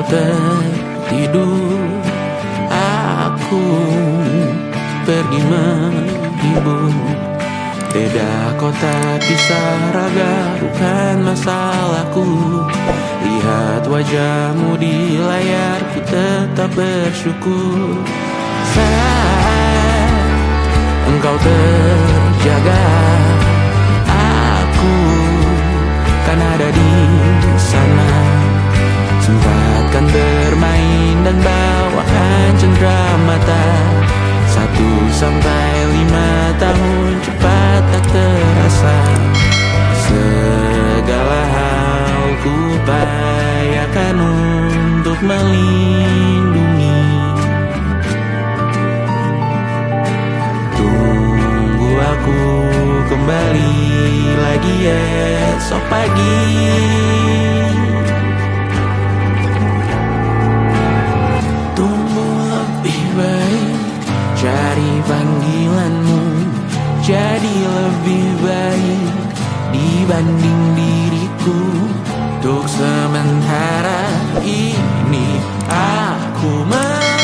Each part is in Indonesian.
tertidur, aku pergi menghibur. Beda kota pisah raga bukan masalahku. Lihat wajahmu di layar, ku tetap bersyukur. Saat engkau terjaga, aku kan ada di sana. Sempatkan bermain dan bawakan cendera mata. 1-5 tahun cepat tak terasa. Segala hal ku upayakan untuk melindungi. Tunggu aku kembali lagi esok pagi. Tumbuh lebih baik, cari panggilanmu, jadi lebih baik dibanding diriku. Untuk sementara ini aku mengembara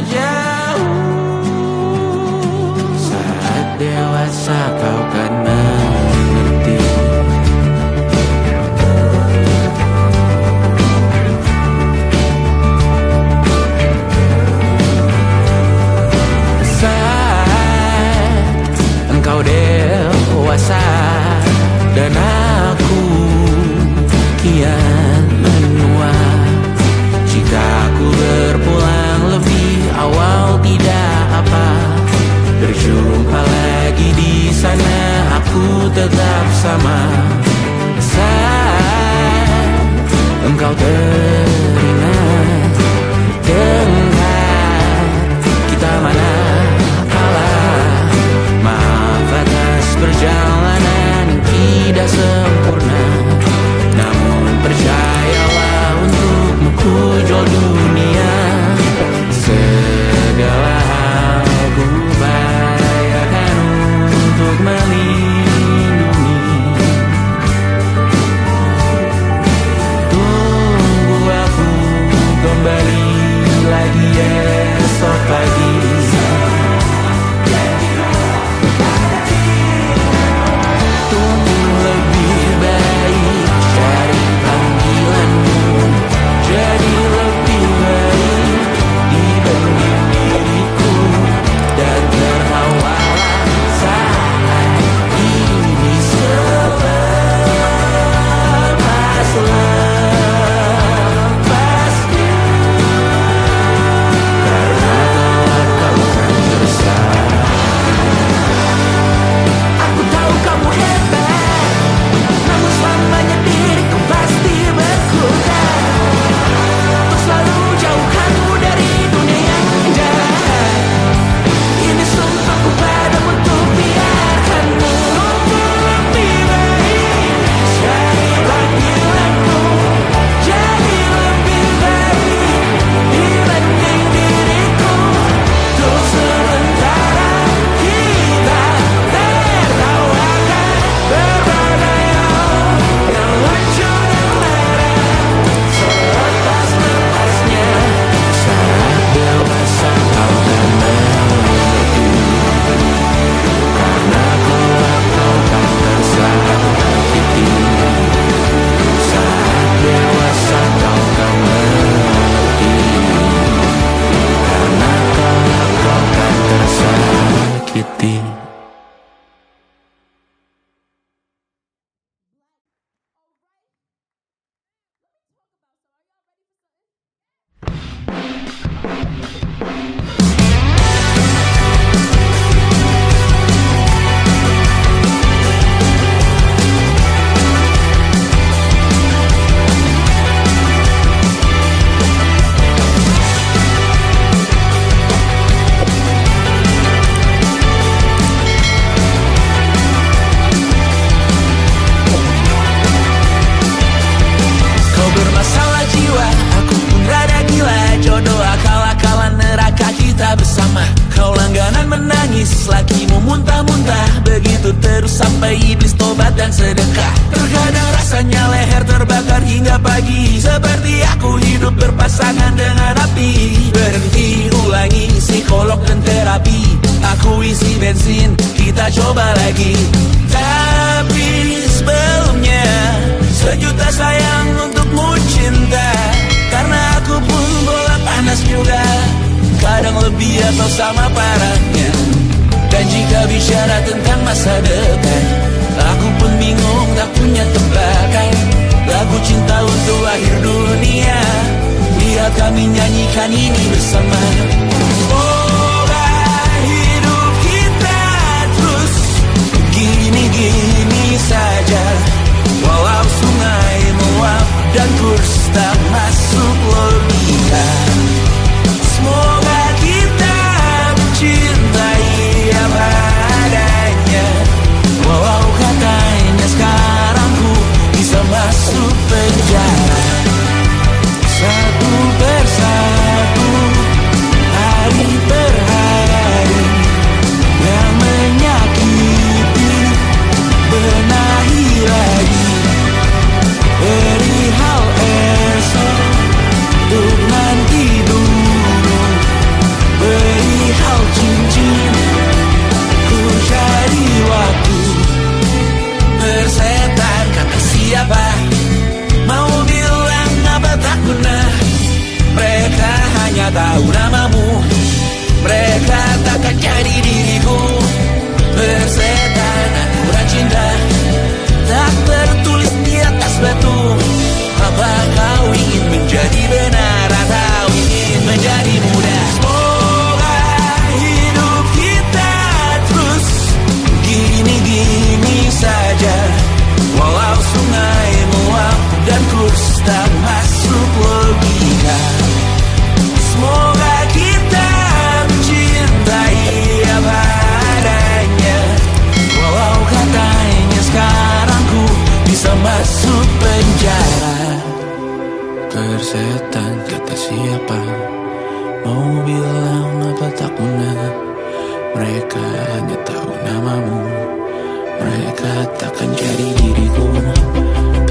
jauh. Saat dewasa kau kan mengerti. Engkau dewasa dan aku kian menua. Jika aku berpulang lebih awal tidak apa. Berjumpa lagi di sana, aku tetap sama. Saat engkau teringat, dengar kita mana perjalanan tidak sempurna, namun percayalah untukmu ku jual dunia. Segala hal ku bayarkan untuk melindungi. Tunggu aku kembali lagi esok pagi. Lagi mau muntah-muntah, begitu terus sampai iblis tobat dan sedekah. Terkadang rasa seperti aku hidup berpasangan dengan api. Berhenti ulangi psikolog dan terapi. Aku isi bensin, kita coba lagi. Tapi sebelumnya sejuta sayang untukmu cinta. Karena aku pun bola panas juga, kadang lebih atau sama parahnya. Dan jika bicara tentang masa depan, aku pun bingung tak punya tebakan. Lagu cinta untuk akhir dunia, lihat kami nyanyikan ini bersama. Semoga hidup kita terus gini-gini saja, walau sungai meluap dan kurs tak masuk logika. Semoga kita mencintai apa adanya, walau katanya sekarang ku bisa masuk penjara. Satu persatu, hari per hari, yang menyakiti, benahi lagi. Perihal esok, untuk nanti dulu. Perihal cincin, ku cari waktu. Bersetan kata siapa, mau bilang apa tak guna. Mereka hanya tahu namamu, mereka takkan jadi diriku. Bersetan aturan cinta, tak tertulis di atas batu. Apa kau ingin menjadi benar atau ingin menjadi muda? Semoga hidup kita terus gini-gini saja, walau sungai meluap dan kurs tak masuk logika. Semoga kita mencintai apa adanya, walau katanya sekarang ku bisa masuk penjara. Persetan kata siapa, mau bilang apa tak guna. Mereka hanya tahu namamu, mereka takkan jadi diriku.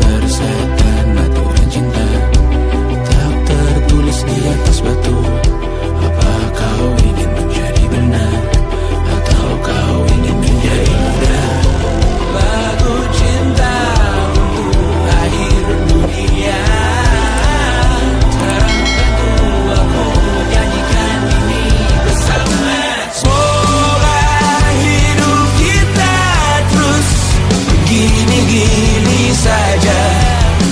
Persetan aturan cinta, tak tertulis di atas batu. Apa kau ingin menjadi benar atau kau ingin menjadi muda? Lagu cinta untuk akhir dunia, sekarang tentu aku nyanyikan ini bersama. Semoga hidup kita terus gini-gini saja,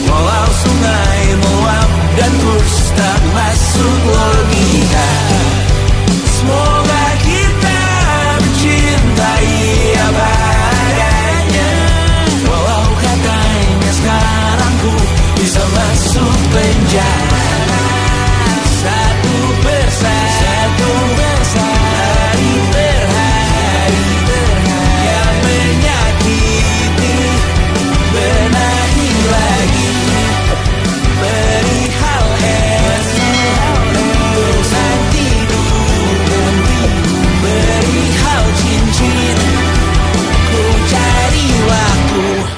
walau sungai meluap dan kurs tak masuk logika. Semoga kita mencintai apa adanya, walau katanya sekarang ku bisa masuk penjara. Satu persatu, hari per hari, yang menyakiti, benahi lagi. Perihal esok, untuk nanti dulu. Perihal cincin, ku cari waktu.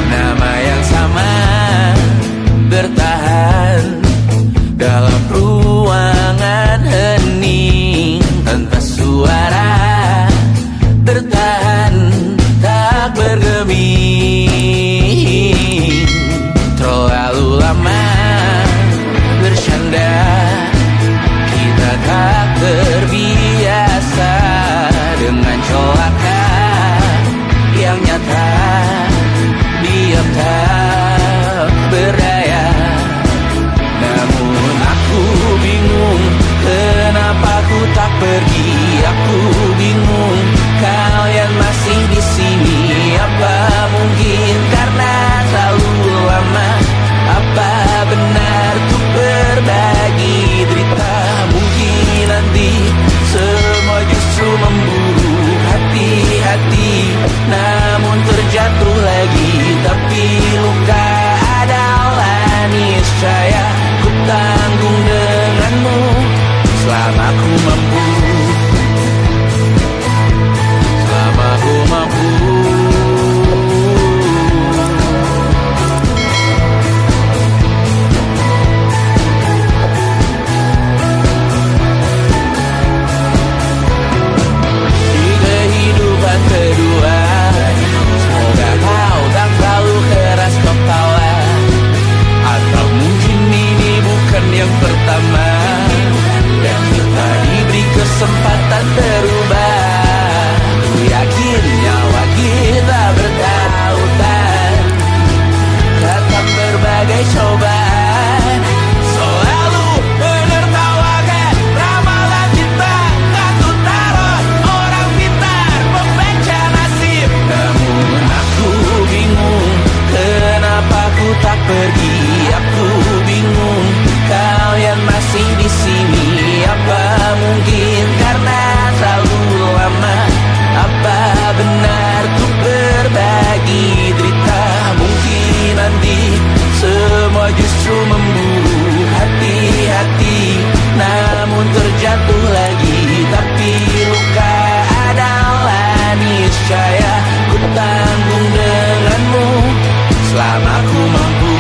Nama yang sama bertahan dalam ruangan hening tanpa suara, bertahan tak bergeming. Terlalu lama bercanda, kita tak terbiasa dengan celaka yang nyata. Diam tak berdaya, namun aku bingung kenapa ku tak pergi. Aku bingung kalian masih di sini. Apa mungkin nafsu memburu hati-hati, namun terjatuh lagi. Tapi luka adalah niscaya, ku tanggung denganmu selama ku mampu.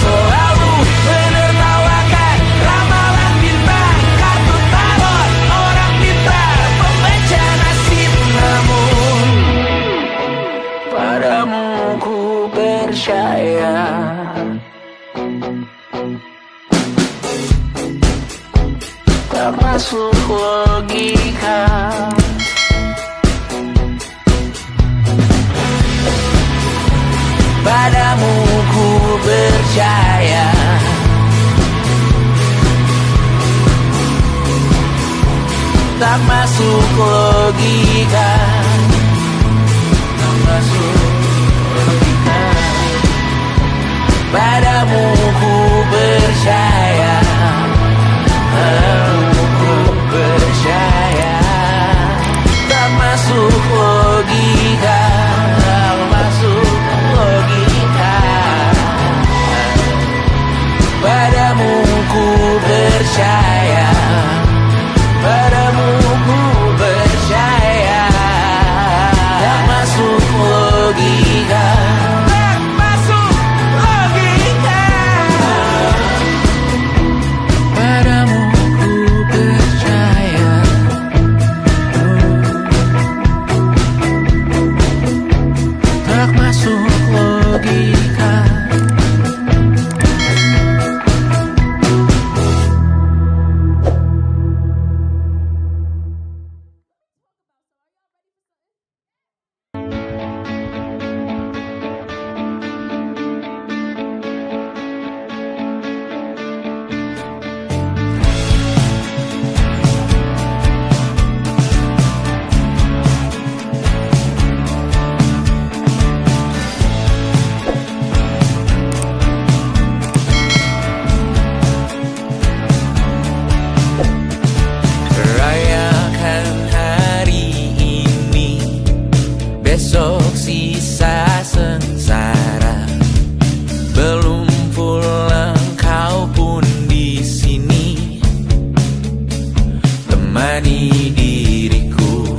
Selalu menertawakan ramalan bintang, kartu tarot orang pintar, pembaca nasib. Namun padamu ku percaya. Tak masuk logika. Padamu ku percaya. Tak masuk logika. Tak masuk logika. Padamu ku percaya. Padamu ku percaya. Tak masuk logika. Tak masuk logika. Padamu ku percaya. Padamu ku percaya. Tak masuk logika. Tak masuk logika. Padamu ku percaya. Tak masuk logika. Rayakan hari ini, besok sisa sengsara. Belum pulang kau pun di sini, temani diriku.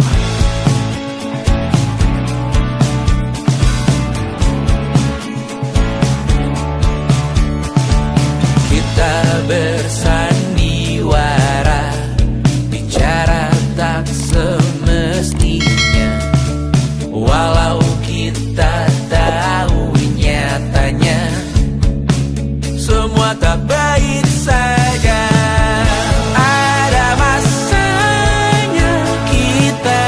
Kita bersandiwara, bicara tak semestinya, walau kita tahu nyatanya semua tak baik saja. Ada masanya kita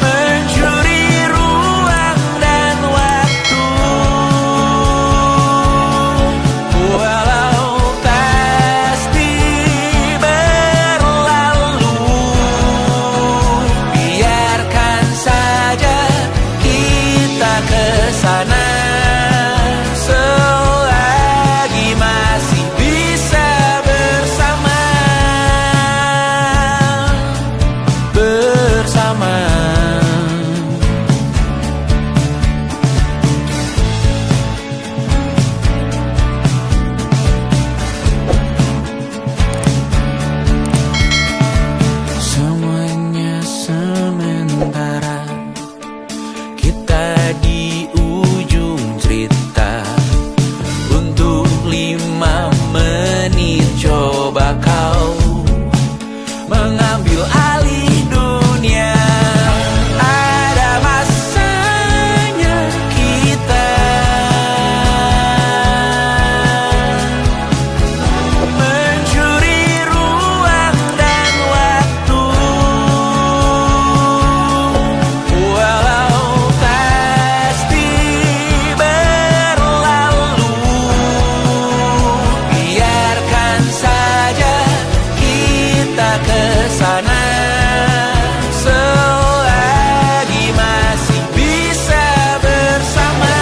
mencuri ruang dan waktu, walau pasti berlalu. Biarkan saja kita kesana, selagi masih bisa bersama. Semuanya sementara, kita di ujung cerita. Untuk 5 menit coba kau mengambil alih dunia. Ada masanya kita mencuri ruang dan waktu, walau pasti berlalu. Biarkan saja kita kesana, selagi masih bisa bersama.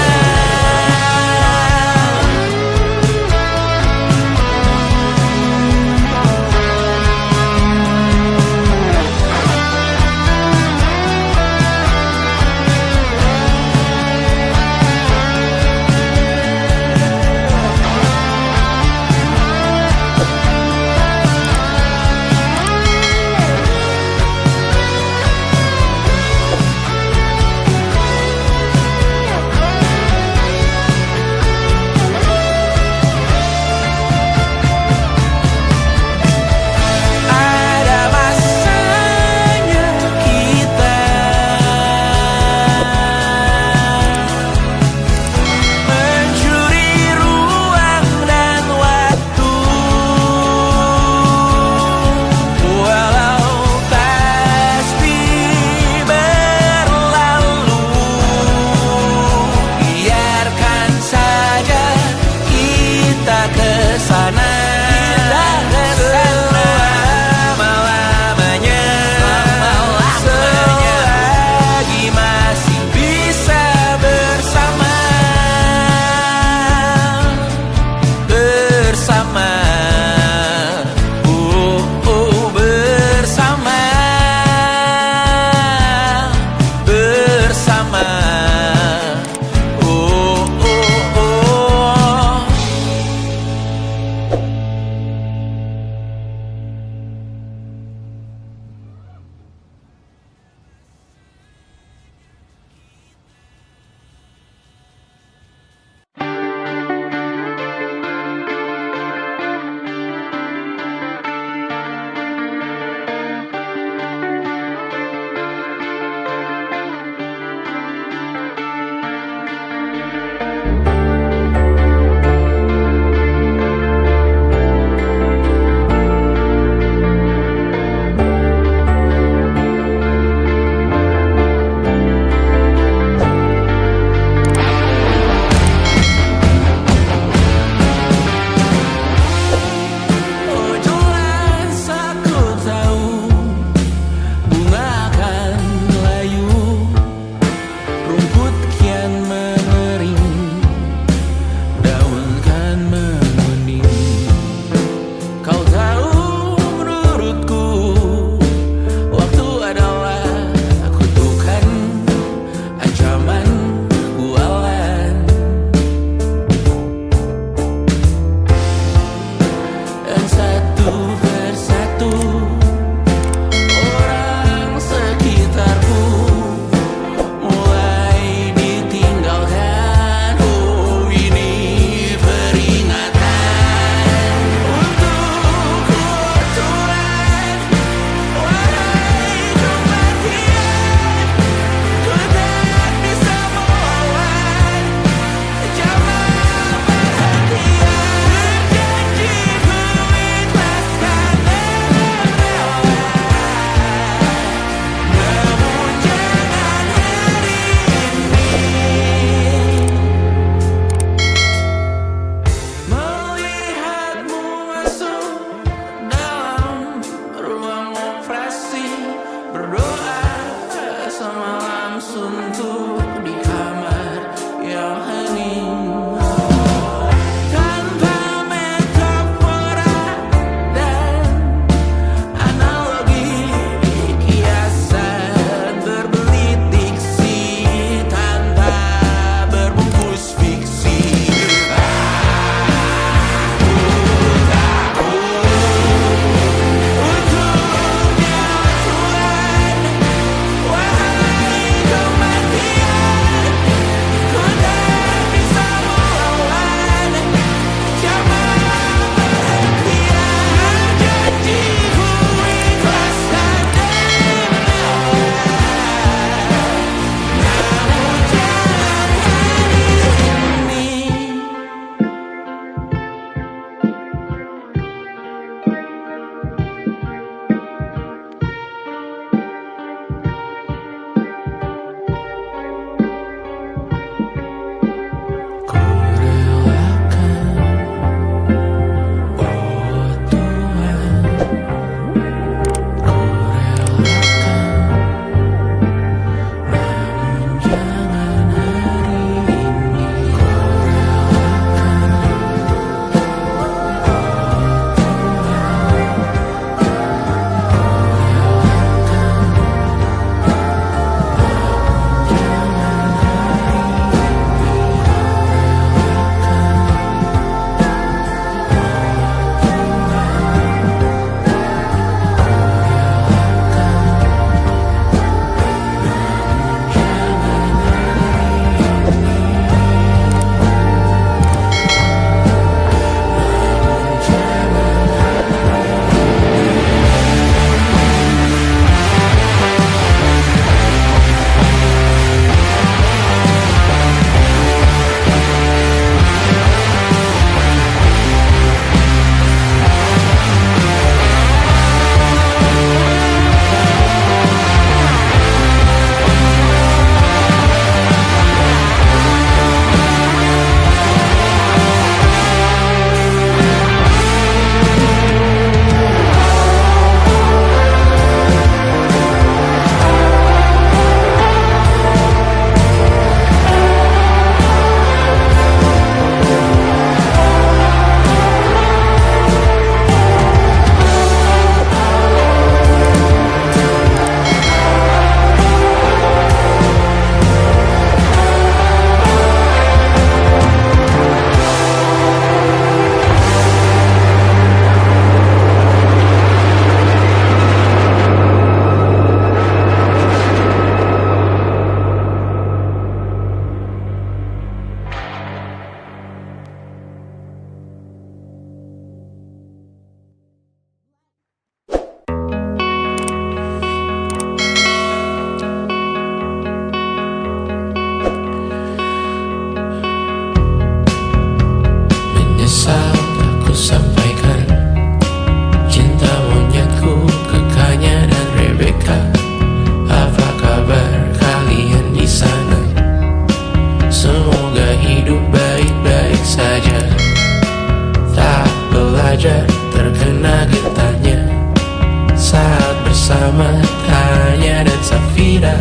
matanya dan Safira.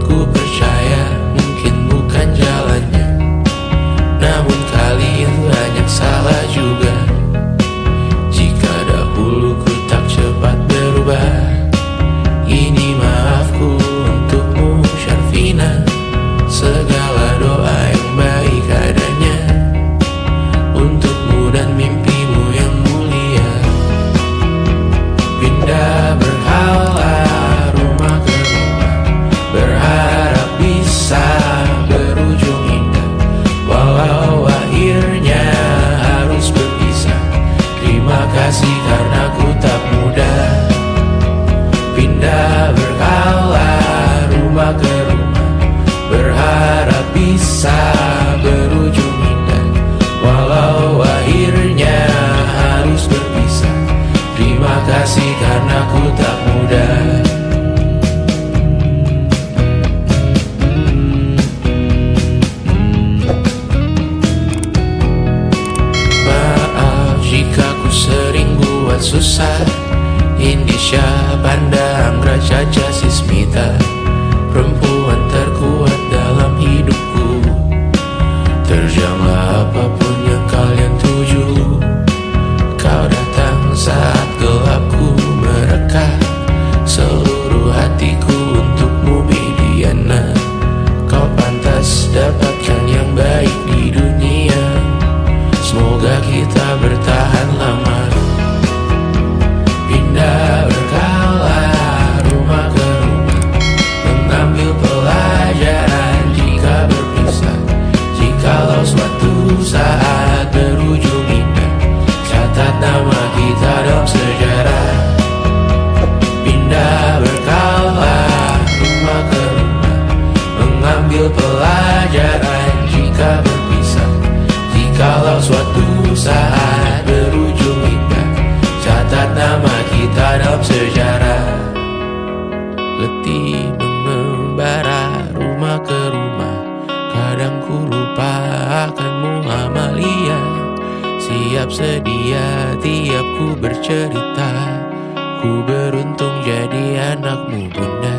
Ku percaya mungkin bukan jalannya, namun kali ini banyak salah juga. Jika dahulu ku tak cepat berubah, ini maafku untukmu Syarfina. Segala doa yang baik adanya untukmu dan mimpimu yang mulia. Pindah berhala rumah ke rumah, berharap bisa berujung indah. Walau akhirnya harus berpisah, terima kasih karena ku tak mudah. Pindah berhala rumah ke rumah, berharap bisa berujung indah. Walau akhirnya harus berpisah, terima kasih karena ku tak mudah. Maaf jika ku sering buat susah. Indisha, Panda, Anggra, Caca, Sismita, perempuan terkuat dalam hidupku. Terjanglah apapun yang kalian tuju. Kau datang saat gelapku mereka, seluruh hatiku untukmu Bidiana. Kau pantas dapatkan yang baik di dunia, semoga kita bertahan lama. Pindah berkala rumah ke rumah, mengambil pelajaran jika berpisah. Jikalau suatu saat berujung indah, catat nama kita dalam sejarah. Pindah berkala rumah ke rumah, mengambil pelajaran jika berpisah. Jikalau suatu saat berujung indah, catat nama kita dalam sejarah. Letih mengembara rumah ke rumah, kadang ku lupa akanmu Amalia. Siap sedia tiap ku bercerita, ku beruntung jadi anakmu bunda.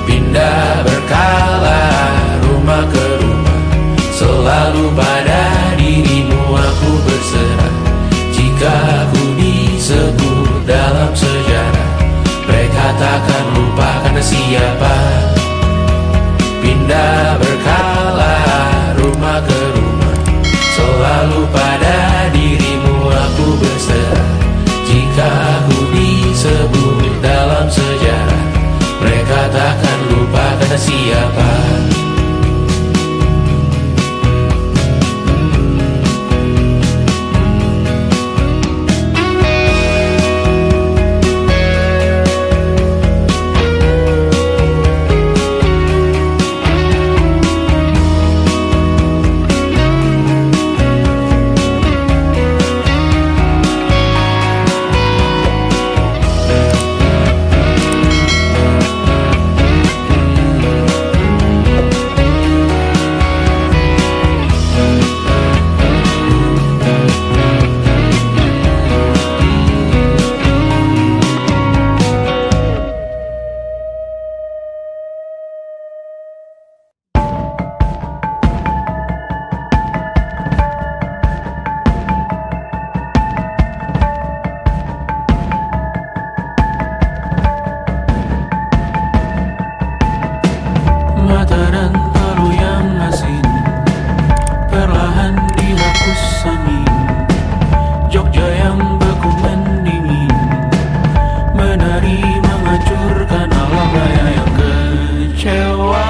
Pindah berkala rumah ke rumah, selalu pada dirimu aku berserah. Jika aku disebut dalam sejarah, mereka takkan lupa karena siapa. Pindah berkala rumah ke rumah, selalu pada dirimu aku berserah. Jika aku disebut dalam sejarah, mereka takkan lupa karena siapa. Mata dan telu yang asin perlahan dihapus angin. Jogja yang beku mendingin, menari menghancurkan alam raya yang kecewa.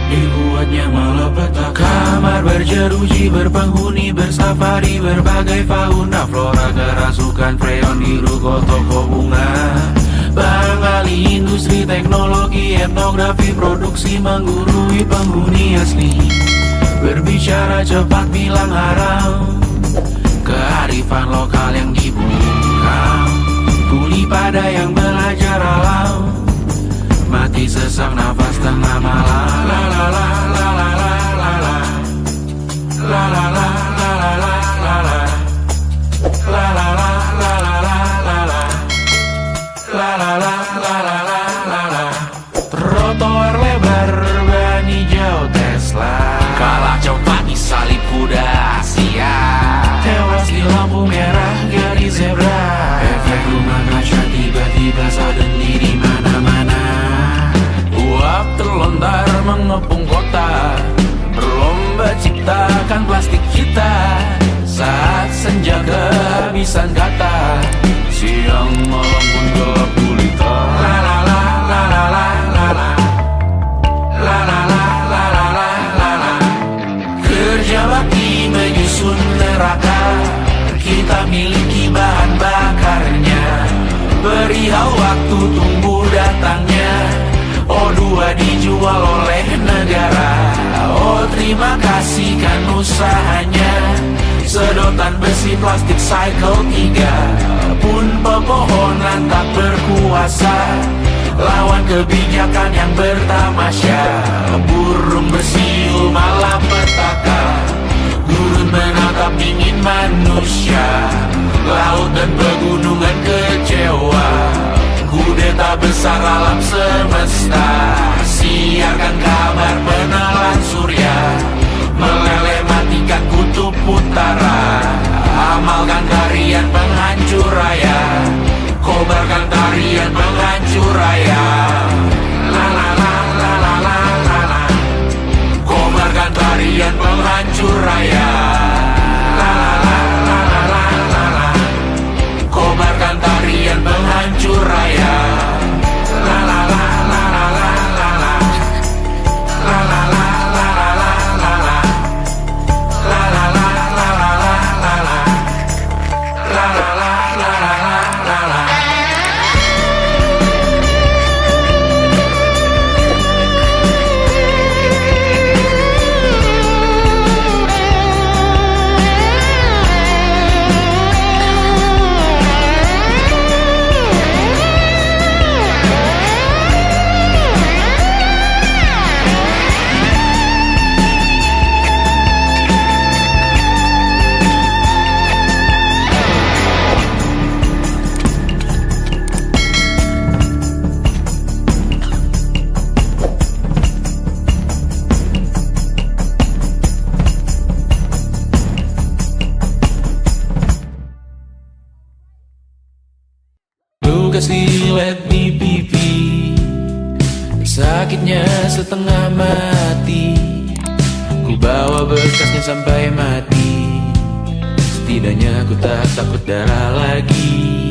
Dibuatnya malapetaka, kamar berjeruji, berpenghuni, bersafari, berbagai fauna flora, kerasukan freon, diruko toko bunga. Bangali industri teknologi, etnografi, produksi menggurui penghuni asli. Berbicara cepat bilang haram, kearifan sesak nafas tengah malam. La la la la la la la la. La la la la la la la la. La la la la la la la la. La la la la la la la la. Trotoar lebar ban hijau Tesla. Kalah cepat di salib kuda Asia. Tewas di lampu merah garis zebra. Efek rumah kaca tiba-tiba suddenly di mana-mana. Uap terlontar mengepung kota, berlomba ciptakan plastik kita. Saat senja kehabisan kata, siang malam pun gelap gulita. La la la la la la la la. La la la la la la la la. Kerja bakti menyusun neraka, kita miliki bahan bakarnya. Perihal waktu tunggu datangnya. O2 dijual oleh negara. Oh terima kasih kan usahanya. Sedotan besi plastik cycle 3 pun pepohonan tak berkuasa lawan kebijakan yang bertamasya. Burung bersiul malam petaka, gurun menatap dingin manusia. Laut dan pegunungan kecewa, kudeta besar alam semesta. Siarkan kabar penelan surya, meleleh matikan kutub utara. Amalkan tarian penghancur raya, kobarkan tarian penghancur raya. La la la la la la la la. Kobarkan tarian penghancur raya. La la la la la la la la. Kobarkan tarian penghancur raya. La la la la la la la la. La la la la la la la la. La la la la la la la la. La la la la la la la. Luka silet di pipi, sakitnya setengah mati. Ku bawa bekasnya sampai mati. Setidaknya ku tak takut darah lagi.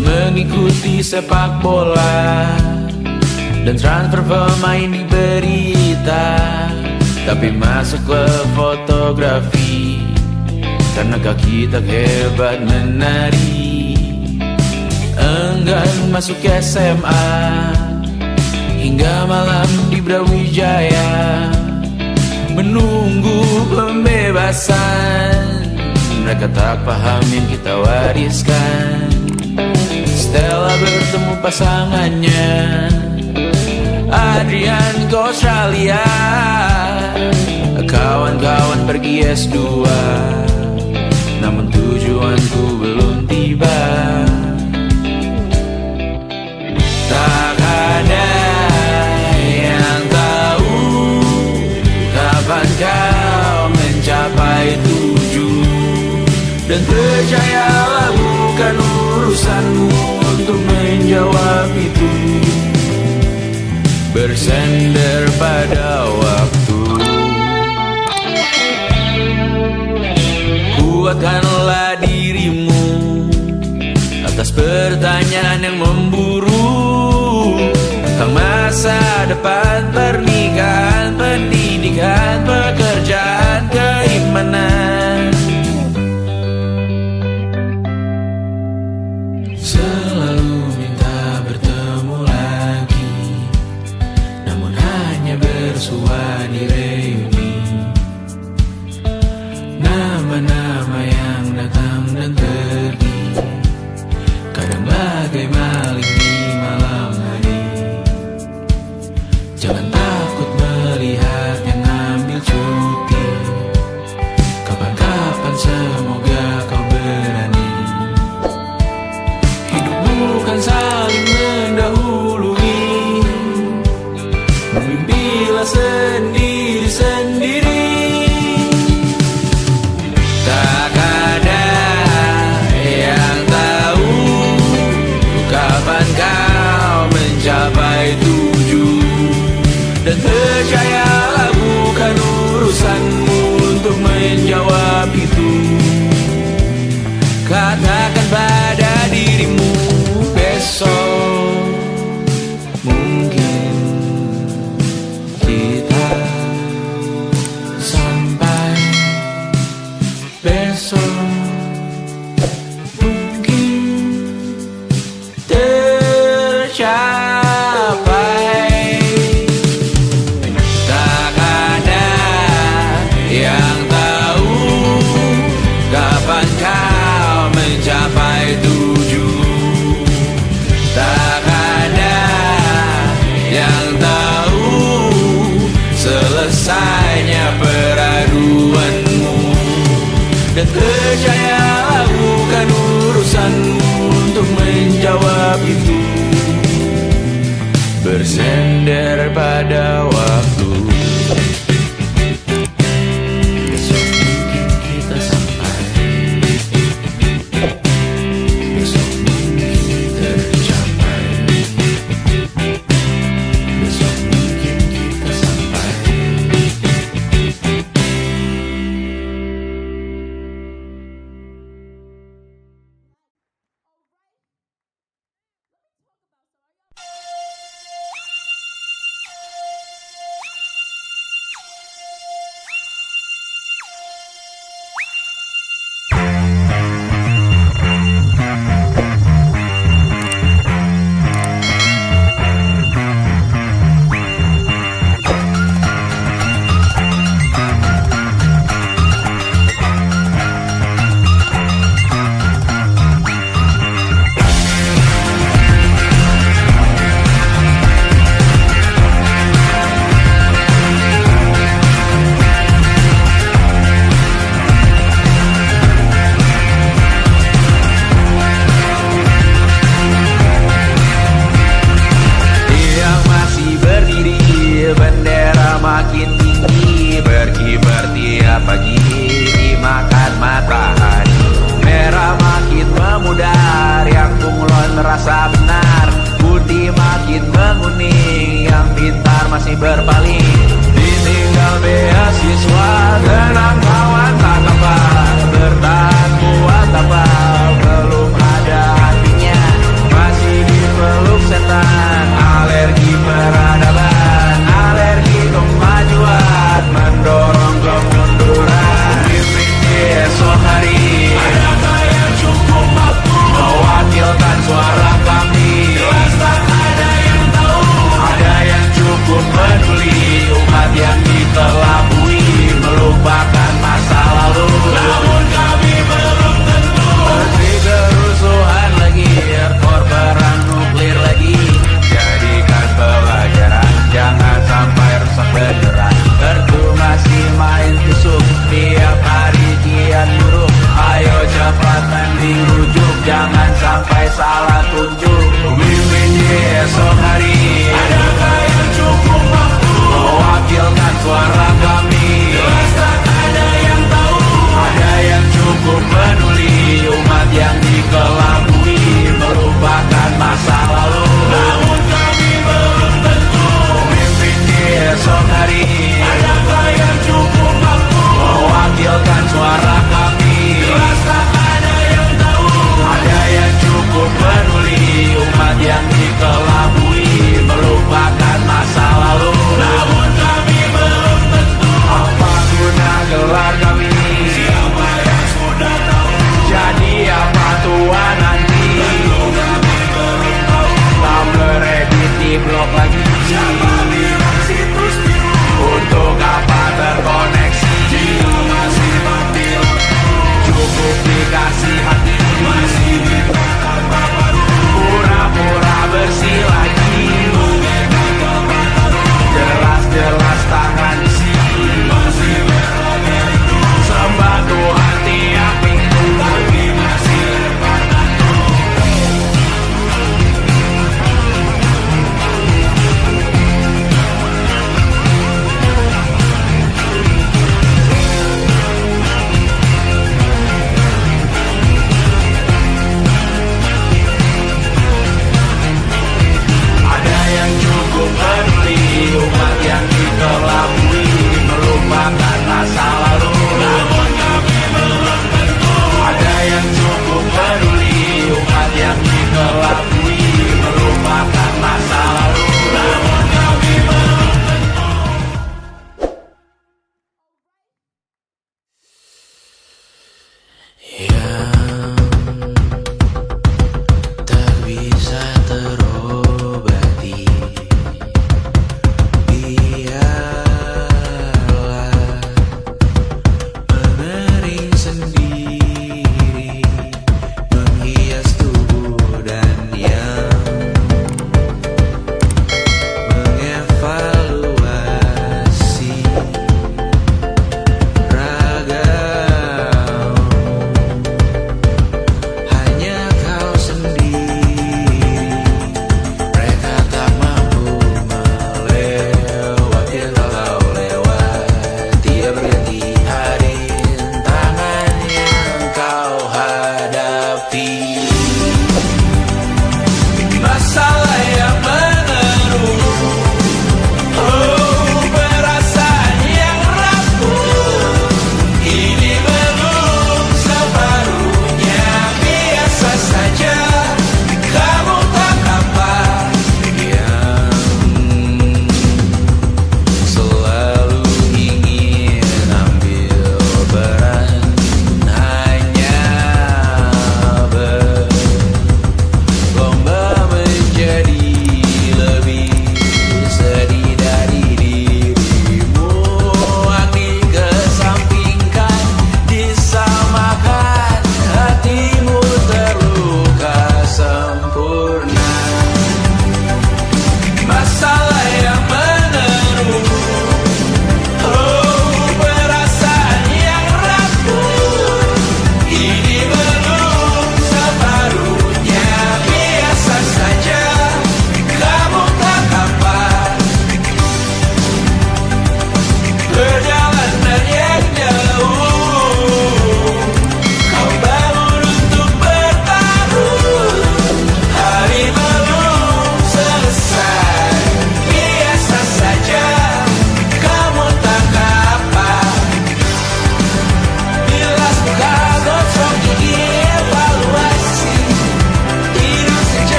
Mengikuti sepak bola dan transfer pemain di berita, tapi masuk ke fotografi karena kaki tak hebat menari. Enggan masuk SMA hingga malam di Brawijaya, menunggu pembebasan. Mereka tak paham yang kita wariskan. Stella bertemu pasangannya Adrian ke Australia. Kawan-kawan pergi S2, namun tujuanku belum tiba. Tak ada yang tahu kapan kau mencapai tujuh. Dan percayalah bukan urusanmu untuk menjawab itu. Bersender pada waktu. Kuatkanlah dirimu atas pertanyaan yang memburu tentang masa depan, pernikahan, pendidikan, pekerjaan, keimanan. Selalu minta bertemu lagi, namun hanya bersua di reuni. Nama-nama yang datang dan pergi, kadang bagai maling di malam hari. besok mungkin tercapai. Tak ada yang tahu kapan kau mencapai tujuh. Tak ada yang tahu selesainya peraduanmu. Dan percayalah bukan urusanmu untuk menjawab itu. Bersender pada waktu. Besok mungkin kita sampai. Besok mungkin tercapai. Besok mungkin kita sampai.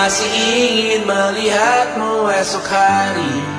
masih ingin melihatmu esok hari.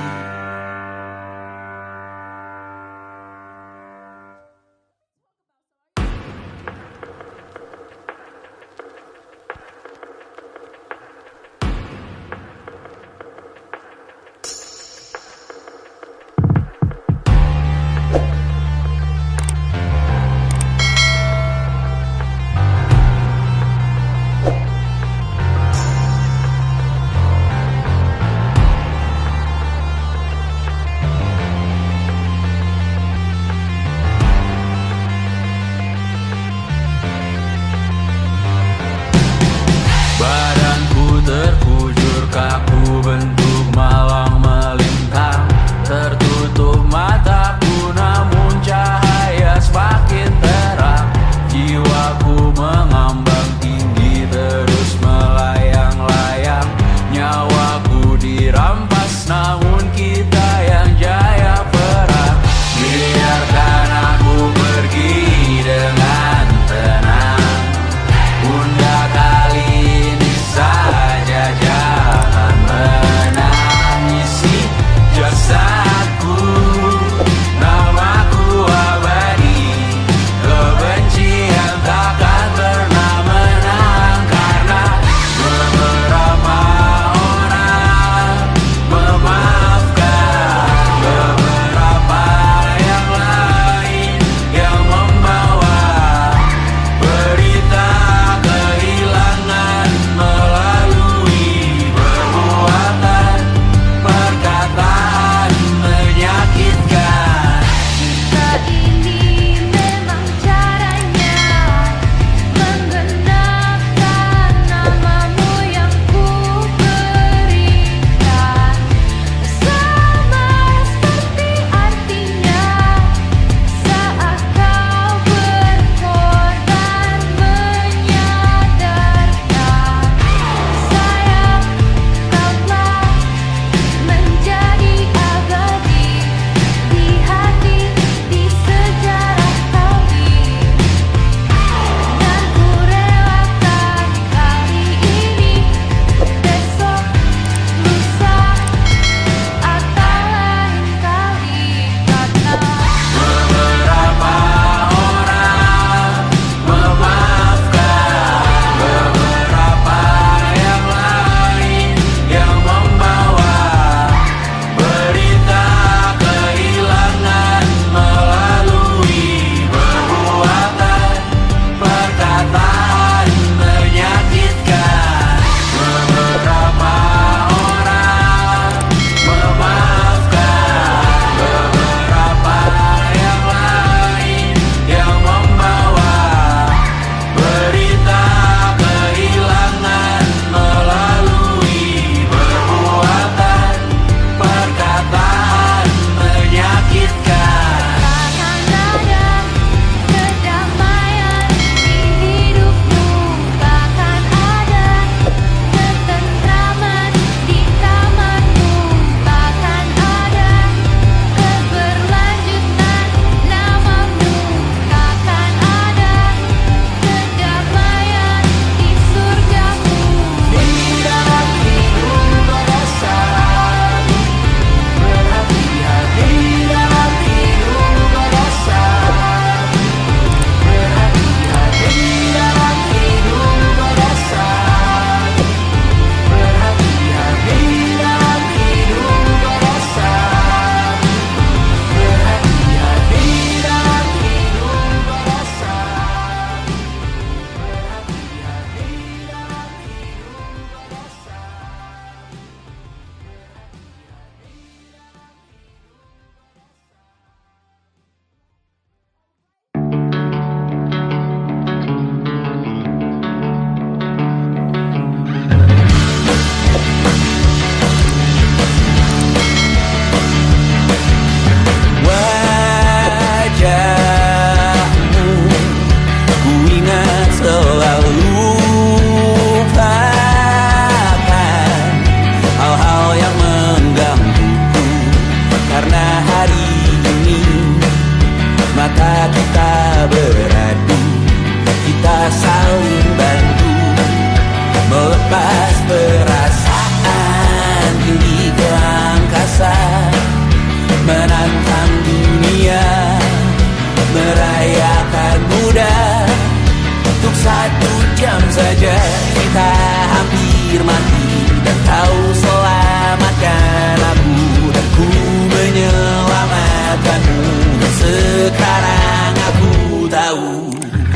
hampir mati, dan kau selamatkan aku, dan ku menyelamatkanmu. Dan sekarang aku tahu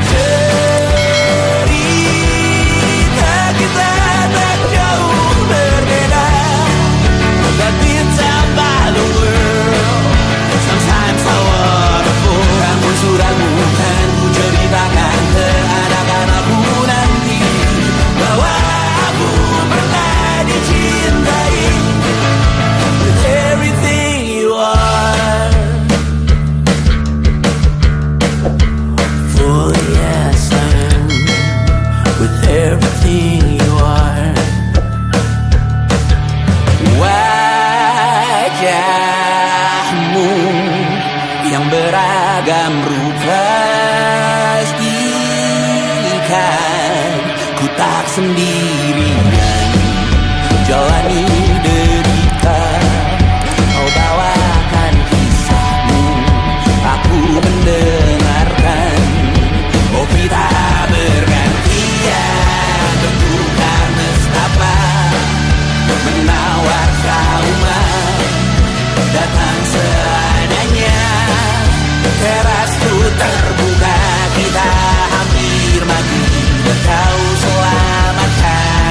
cerita kita tak jauh berbeda. That beats out by the world. Sometimes so wonderful. Namun suratmu kan ku ceritakan keadakan aku nanti, bahwa aku pernah dicintai with everything you are. For yes, I am with everything you are. Wajahmu yang beragam rupa pastikan ku tak sendirian jalani derita. Kau bawakan kisahmu, aku mendengarkan. Oh kita bergantian bertukar nestapa, menawar trauma datang seadanya. Terasku terbuka, kita hampir mati, dan kau selamatkan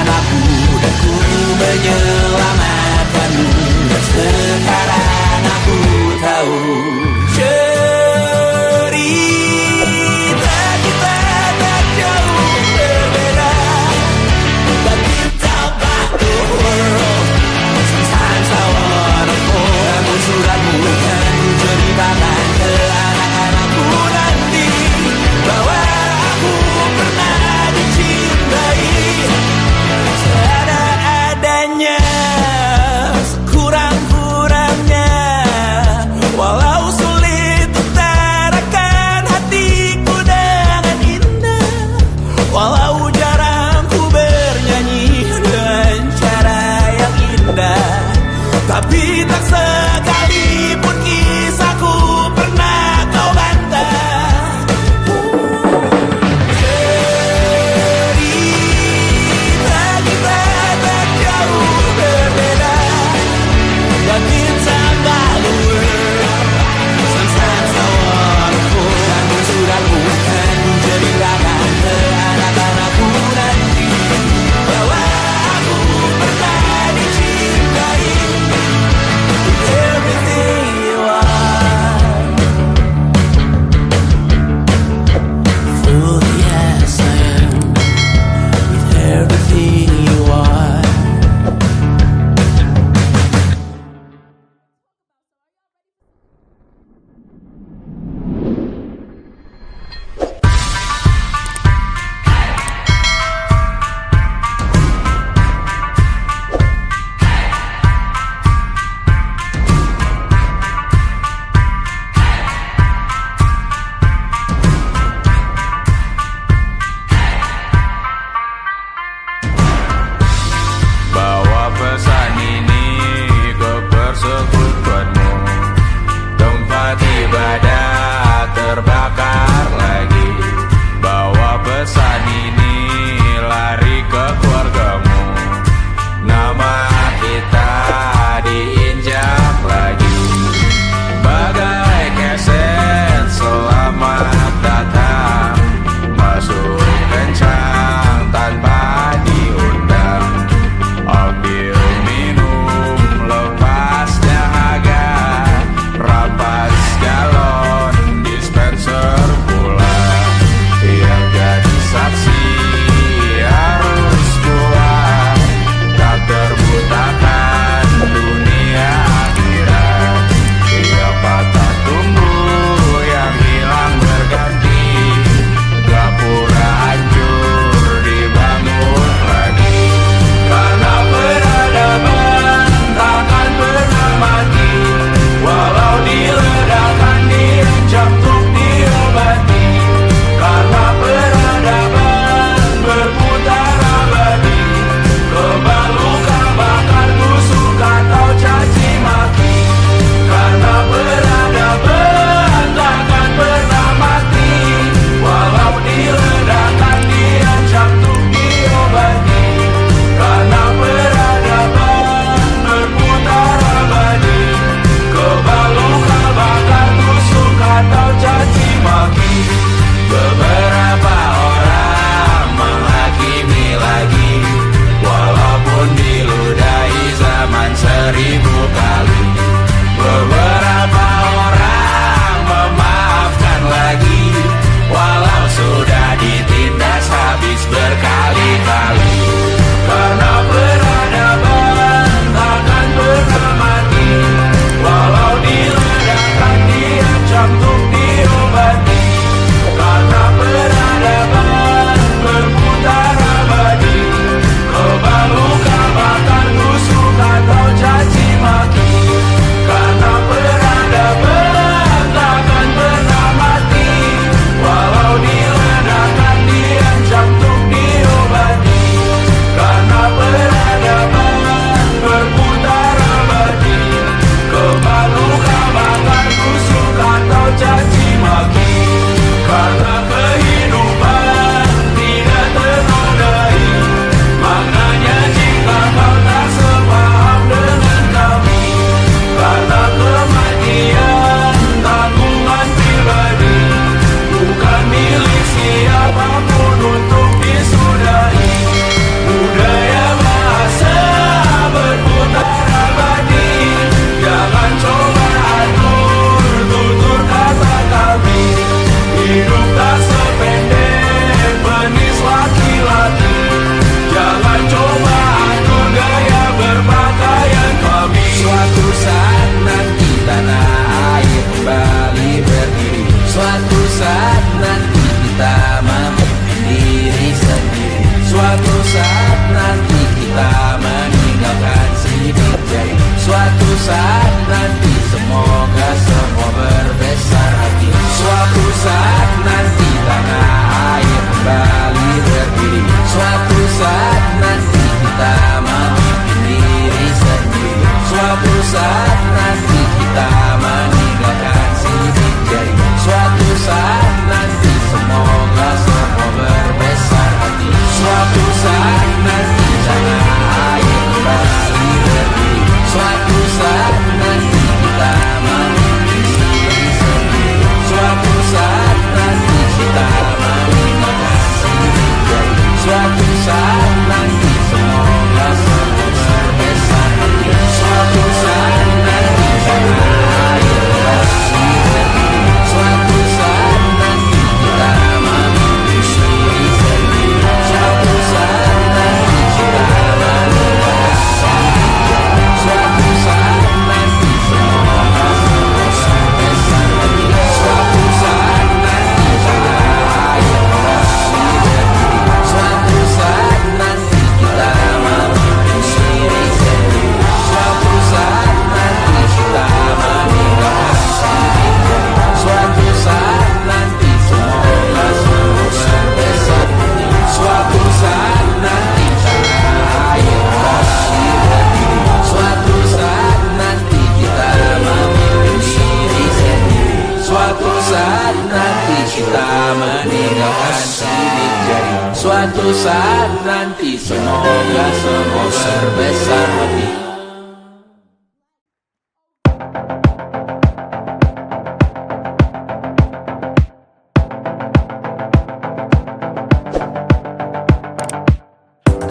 kita memimpin diri sendiri. Suatu saat nanti kita meninggalkan sidik jari. Suatu saat nanti semoga semua berbesar hati. Suatu saat nanti tanah air kembali berdiri. Suatu saat nanti kita memimpin diri sendiri. Suatu saat nanti kita meninggalkan sidik jari. Suatu saat nanti semoga semua berbesar hati. Suatu saat nanti tanah air kembali berdiri. Suatu saat nanti kita memimpin diri sendiri. Suatu saat nanti kita meninggalkan sidik jari. Suatu saat nanti semoga semua berbesar hati. Suatu saat nanti tanah air kembali berdiri. Suatu saat nanti kita memimpin diri sendiri. Suatu saat nanti kita meninggalkan sidik jari. Suatu saat nanti semoga semua berbesar hati. Suatu saat nanti tanah air kembali berdiri. Suatu saat nanti kita memimpin diri sendiri. Suatu saat nanti kita meninggalkan sidik jari. Suatu saat nanti semoga semua berbesar hati. Suatu saat nanti tanah air kembali berdiri. Suatu saat nanti kita memimpin diri sendiri. Suatu saat nanti kita meninggalkan sidik jari. Suatu saat nanti semoga semua berbesar hati.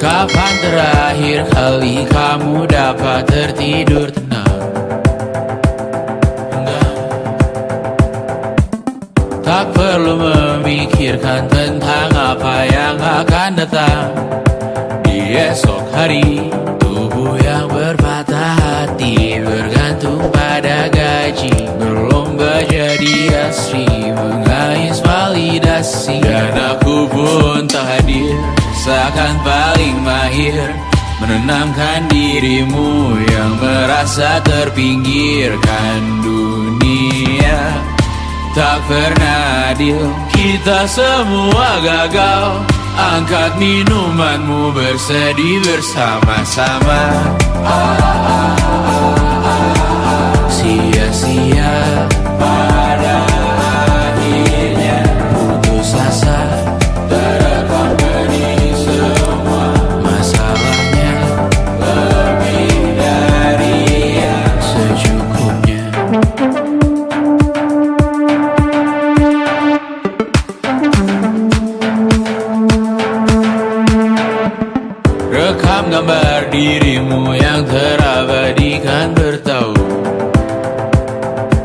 Kapan terakhir kali kamu dapat tertidur tenang? Enggak. Tak perlu memikirkan tentang apa yang akan datang di esok hari. Tubuh yang berpatah hati bergantung pada gaji. Berlomba jadi asri, mengais validasi. Dan aku pun tak hadir, seakan paling mahir menenangkan dirimu yang merasa terpinggirkan dunia. Tak pernah adil, kita semua gagal. Angkat minumanmu, bersedih bersama-sama. Sia-sia pada akhirnya putus asa. Terekam benih semua masalahnya, lebih dari yang secukupnya. Rekam gambar dirimu yang terabadikan bertahun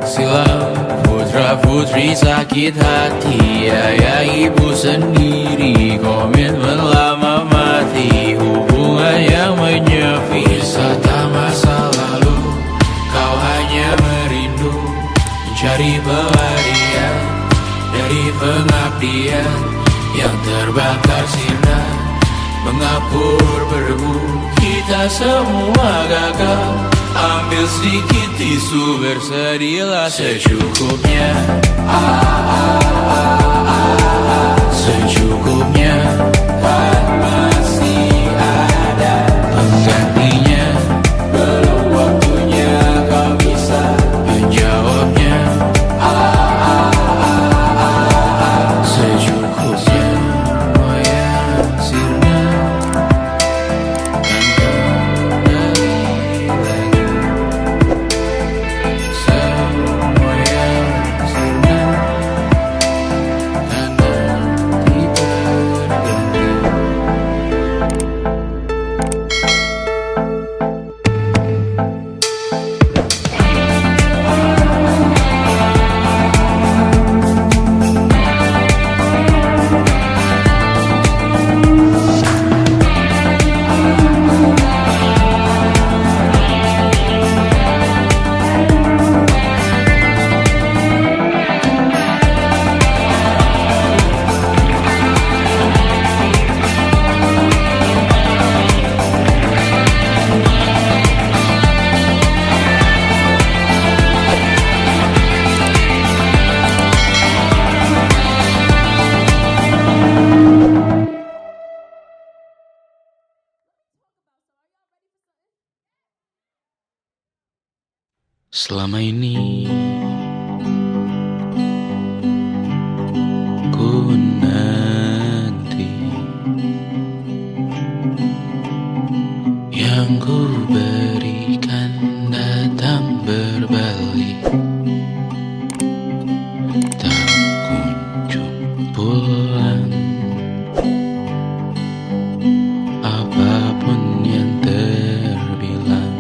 silam. Putra-putri sakit hati, ayah ibu sendiri, komitmen lama mati, hubungan yang menyepi. Wisata masa lalu, kau hanya merindu, mencari pelarian dari pengabdian yang terbakar sinar, mengapur berdebu. Kita semua gagal. Ambil sedikit tisu, bersedihlah secukupnya. Secukupnya, kan masih ada penggantinya. Belum waktunya kau bisa menjawabnya. Secukupnya, oh ya sirna. Selama ini ku nanti yang ku berikan datang berbalik, tak kunjung pulang. Apapun yang terbilang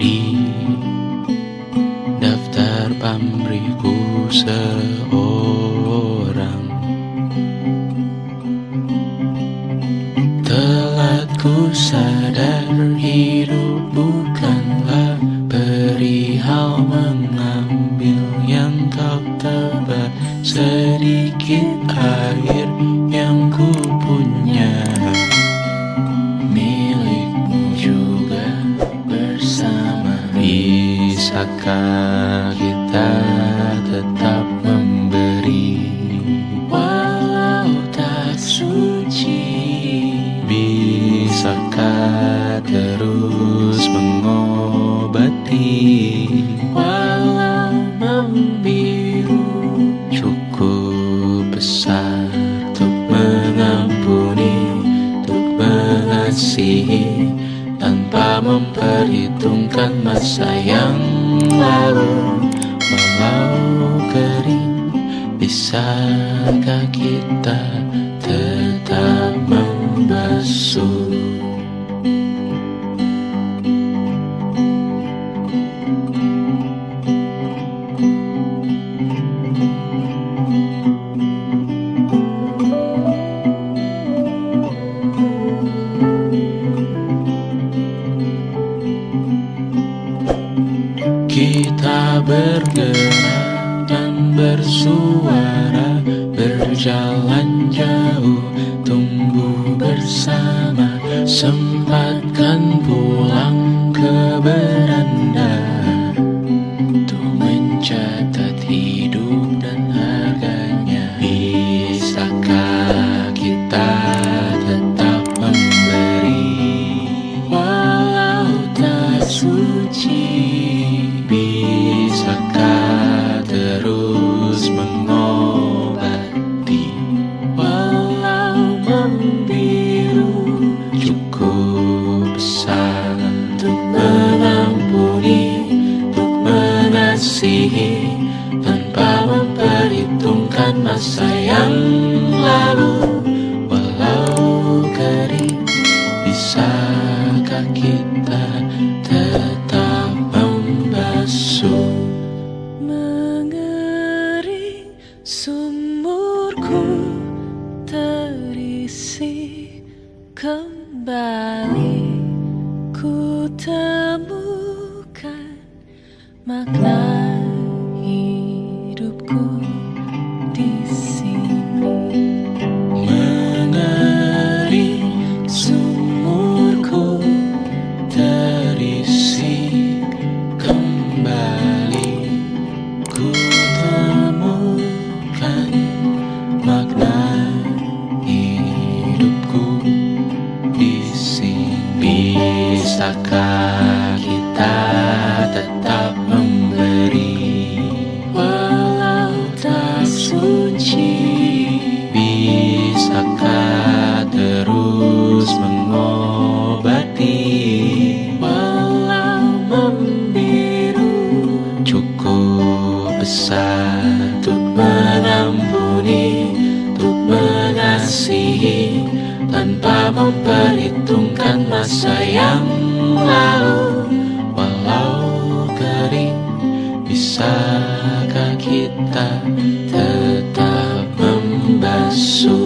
di daftar pamrihku seorang, telah ku sadar hidup bukanlah perihal mengambil yang kau tebar. Sedikit air yang ku punya milikmu juga bersama. Bisakah kita tetap memberi walau tak suci? Bisakah terus mengobati walau membiru? Cukup besar untuk mengampuni, untuk mengasihi, tanpa memperhitungkan masa yang lalu. Walau kering, bisakah kita tetap membasuh? Kita bergerak dan bersuara, berjalan jauh, tumbuh bersama. Sempatkan pulang ke beranda untuk mencatat hidup dan harganya. Bisakah kita tetap memberi walau tak suci? Bisakah terus mengobati walau membiru? Cukup besar untuk mengampuni, untuk mengasihi, tanpa memperhitungkan masa yang lalu. Walau kering, bisakah kita tetap membasuh? Mengering sumurku terisi kembali, ku temukan makna hidupku di sini. Mengering sumurku terisi kembali, ku temukan makna hidupku di sini. Bisakah kita tetap memberi walau tak suci? Bisakah terus mengobati walau membiru? Cukup besar untuk mengampuni, untuk mengasihi, tanpa memperhitungkan masa yang lalu. Walau kering, bisakah kita tetap membasuh?